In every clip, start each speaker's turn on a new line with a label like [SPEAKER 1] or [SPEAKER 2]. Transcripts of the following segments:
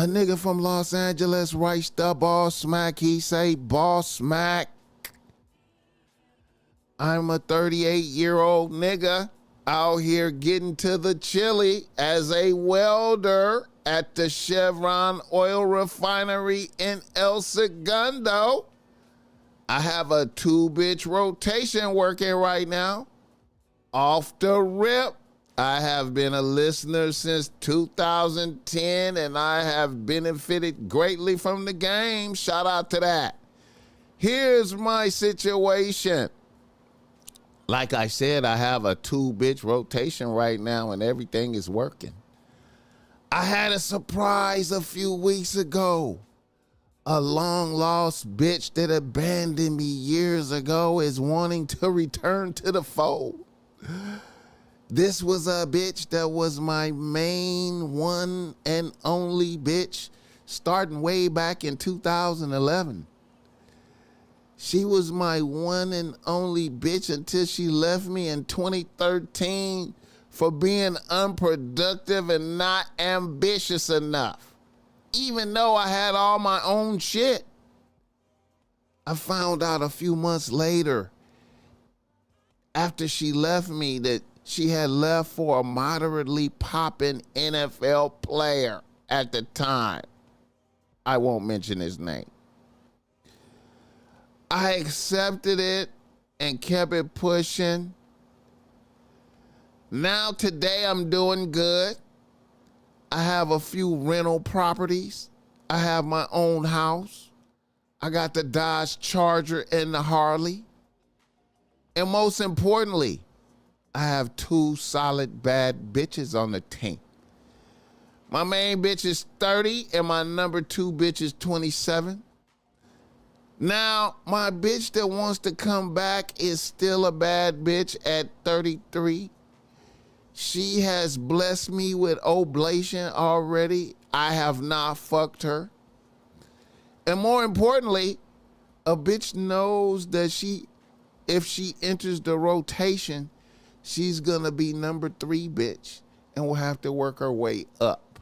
[SPEAKER 1] A nigga from Los Angeles writes the BossMack. He say, BossMack, I'm a 38-year-old nigga out here getting to the chili as a welder at the Chevron oil refinery in El Segundo. I have a 2-bitch rotation working right now. Off the rip, I have been a listener since 2010 and I have benefited greatly from the game. Shout out to that. Here's my situation. Like I said, I have a 2-bitch rotation right now and everything is working. I had a surprise a few weeks ago. A long-lost bitch that abandoned me years ago is wanting to return to the fold. This was a bitch that was my main one and only bitch starting way back in 2011. She was my one and only bitch until she left me in 2013 for being unproductive and not ambitious enough. Even though I had all my own shit. I found out a few months later, after she left me, that she had left for a moderately popping NFL player at the time. I won't mention his name. I accepted it and kept it pushing. Now today I'm doing good. I have a few rental properties. I have my own house. I got the Dodge Charger and the Harley. And most importantly, I have 2 solid bad bitches on the team. My main bitch is 30 and my number 2 bitch is 27. Now, my bitch that wants to come back is still a bad bitch at 33. She has blessed me with oblation already. I have not fucked her. And more importantly, a bitch knows that if she enters the rotation, she's gonna be number 3 bitch and will have to work her way up.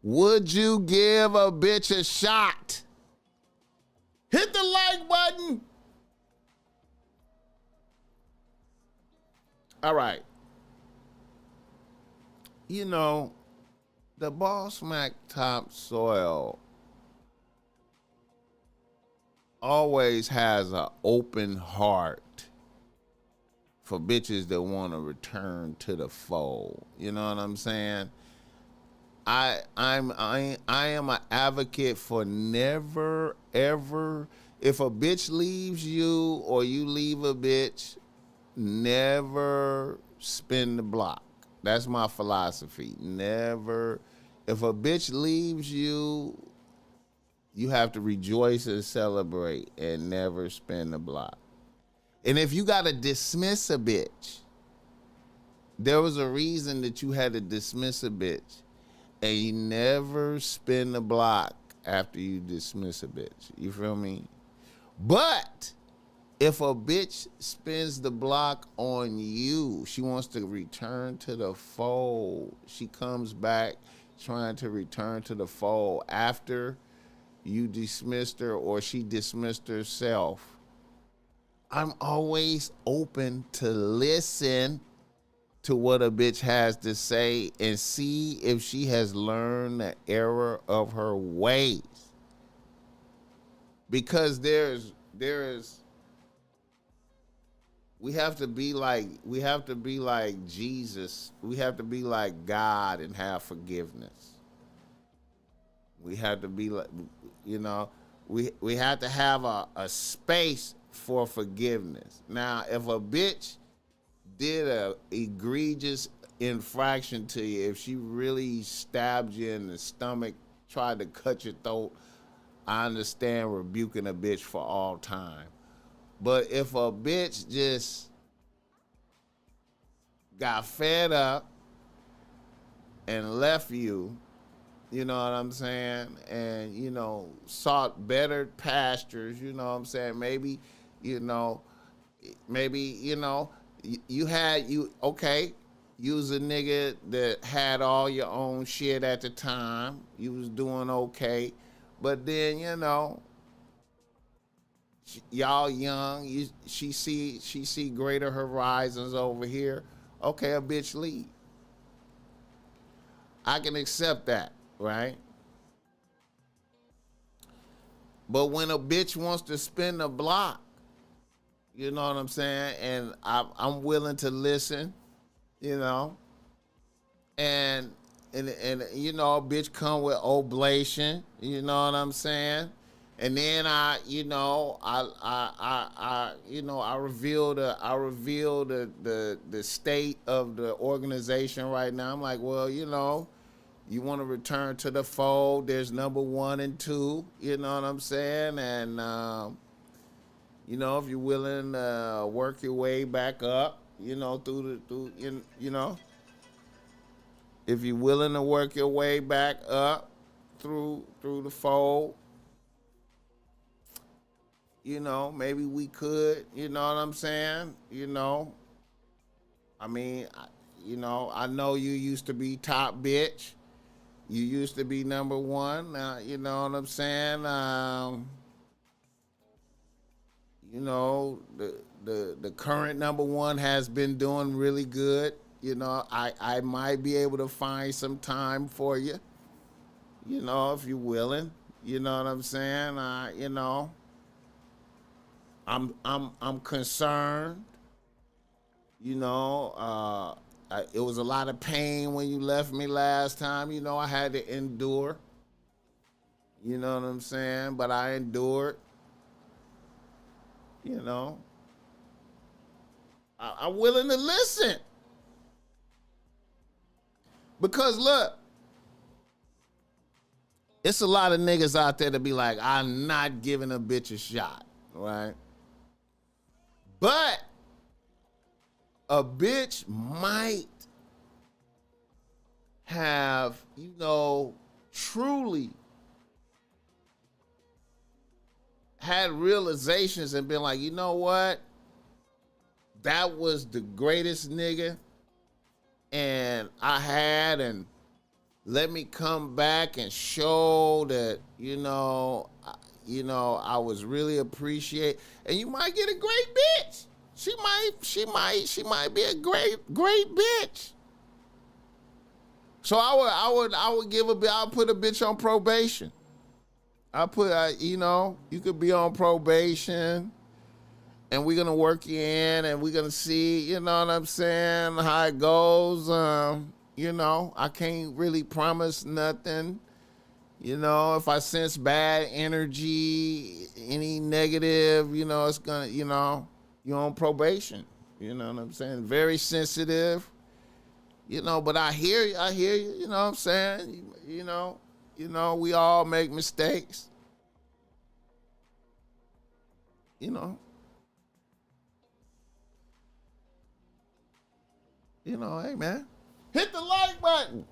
[SPEAKER 1] Would you give a bitch a shot? Hit the like button. All right. You know, the BossMack topsoil always has an open heart for bitches that want to return to the fold. You know what I'm saying? I am an advocate for never ever, if a bitch leaves you or you leave a bitch, never spin the block. That's my philosophy. Never. If a bitch leaves you, you have to rejoice and celebrate and never spin the block. And if you got to dismiss a bitch, there was a reason that you had to dismiss a bitch. And you never spin the block after you dismiss a bitch. You feel me? But if a bitch spins the block on you, she wants to return to the fold. She comes back trying to return to the fold after you dismissed her or she dismissed herself. I'm always open to listen to what a bitch has to say and see if she has learned the error of her ways. Because we have to be like Jesus. We have to be like God and have forgiveness. We have to be like, we have to have a space for forgiveness. Now, if a bitch did a egregious infraction to you, if she really stabbed you in the stomach, tried to cut your throat, I understand rebuking a bitch for all time. But if a bitch just got fed up and left you, you know what I'm saying, and, sought better pastures, you know what I'm saying, maybe, okay, You was a nigga that had all your own shit at the time. You was doing okay. But then, you know, y'all young, she see greater horizons over here. Okay, a bitch leave. I can accept that, right? But when a bitch wants to spin the block, you know what I'm saying? And I'm willing to listen, you know. And you know, a bitch come with oblation, you know what I'm saying? And then I reveal the state of the organization right now. I'm like, well, you know, you want to return to the fold. There's number 1 and 2, you know what I'm saying? And you know, if you're willing to work your way back up, you know, you know, if you're willing to work your way back up through the fold, you know, maybe we could, you know what I'm saying? You know, I mean, you know, I know you used to be top bitch. You used to be number 1. You know what I'm saying? You know, the current number 1 has been doing really good. You know, I might be able to find some time for you. You know, if you're willing. You know what I'm saying? You know, I'm concerned. You know, it was a lot of pain when you left me last time. You know, I had to endure. You know what I'm saying? But I endured. You know, I'm willing to listen. Because look, it's a lot of niggas out there to be like, I'm not giving a bitch a shot, right? But a bitch might have, you know, truly had realizations and been like, you know what? That was the greatest nigga and I had, and let me come back and show that, you know, I was really appreciate. And you might get a great bitch. She might be a great bitch. So I would give I'll put a bitch on probation. You know, you could be on probation and we're going to work you in and we're going to see, you know what I'm saying, how it goes. You know, I can't really promise nothing. You know, if I sense bad energy, any negative, you know, it's going to, you know, you're on probation. You know what I'm saying? Very sensitive. You know, but I hear you, you know what I'm saying? You know, we all make mistakes. You know. You know, hey man, hit the like button.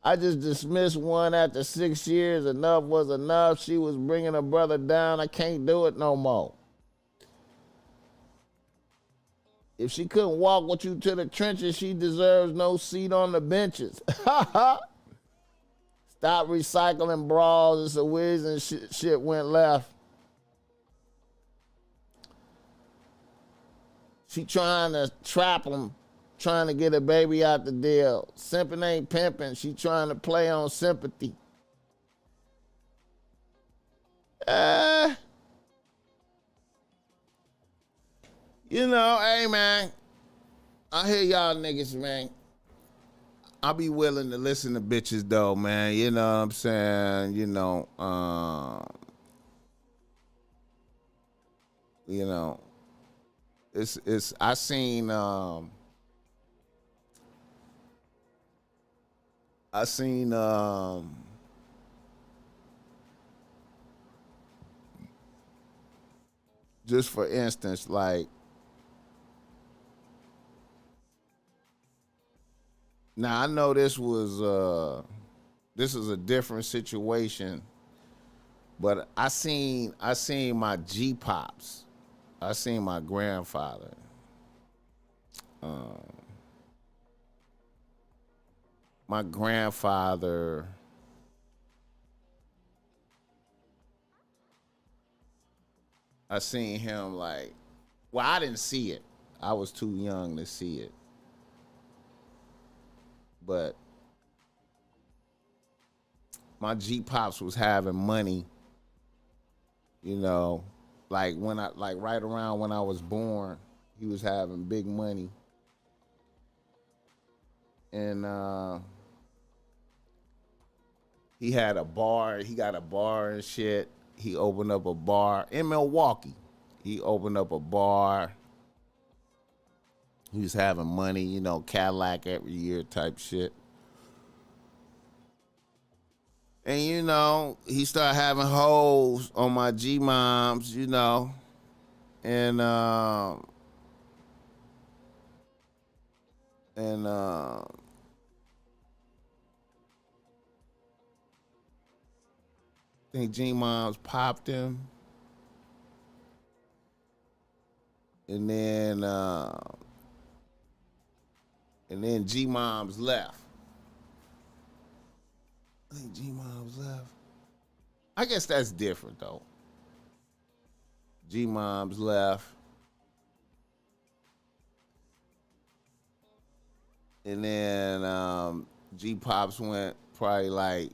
[SPEAKER 1] I just dismissed one after 6 years. Enough was enough. She was bringing her brother down. I can't do it no more. If she couldn't walk with you to the trenches, she deserves no seat on the benches. Stop recycling brawls. It's a whiz and shit went left. She trying to trap him, trying to get a baby out the deal. Simping ain't pimping. She trying to play on sympathy. You know, hey man, I hear y'all niggas, man. I'll be willing to listen to bitches though, man. You know what I'm saying? You know, it's I seen just for instance, like now I know this is a different situation, but I seen my G pops. I seen my grandfather. my grandfather, I seen him like, well, I didn't see it. I was too young to see it. But my G Pops was having money, you know, like when I like right around when I was born, he was having big money. And he had a bar, he got a bar and shit. He opened up a bar in Milwaukee. He opened up a bar. He was having money, you know, Cadillac every year type shit. And you know, he started having hoes on my G moms, you know, and and I think G moms popped him, and then G moms left. I think G moms left. I guess that's different though. G moms left, and then G pops went probably like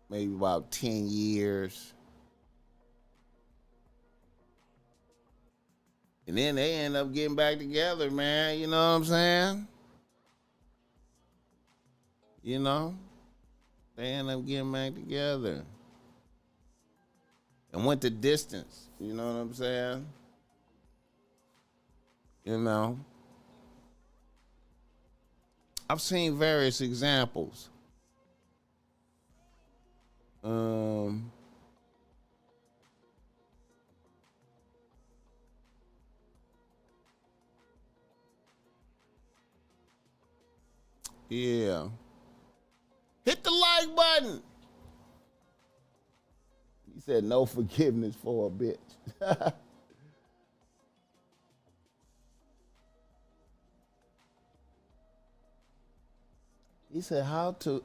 [SPEAKER 1] maybe about 10 years, and then they end up getting back together, man. You know what I'm saying? You know, they end up getting back together and went the distance. You know what I'm saying? You know, I've seen various examples. Um, yeah. Hit the like button. He said no forgiveness for a bitch. He said how to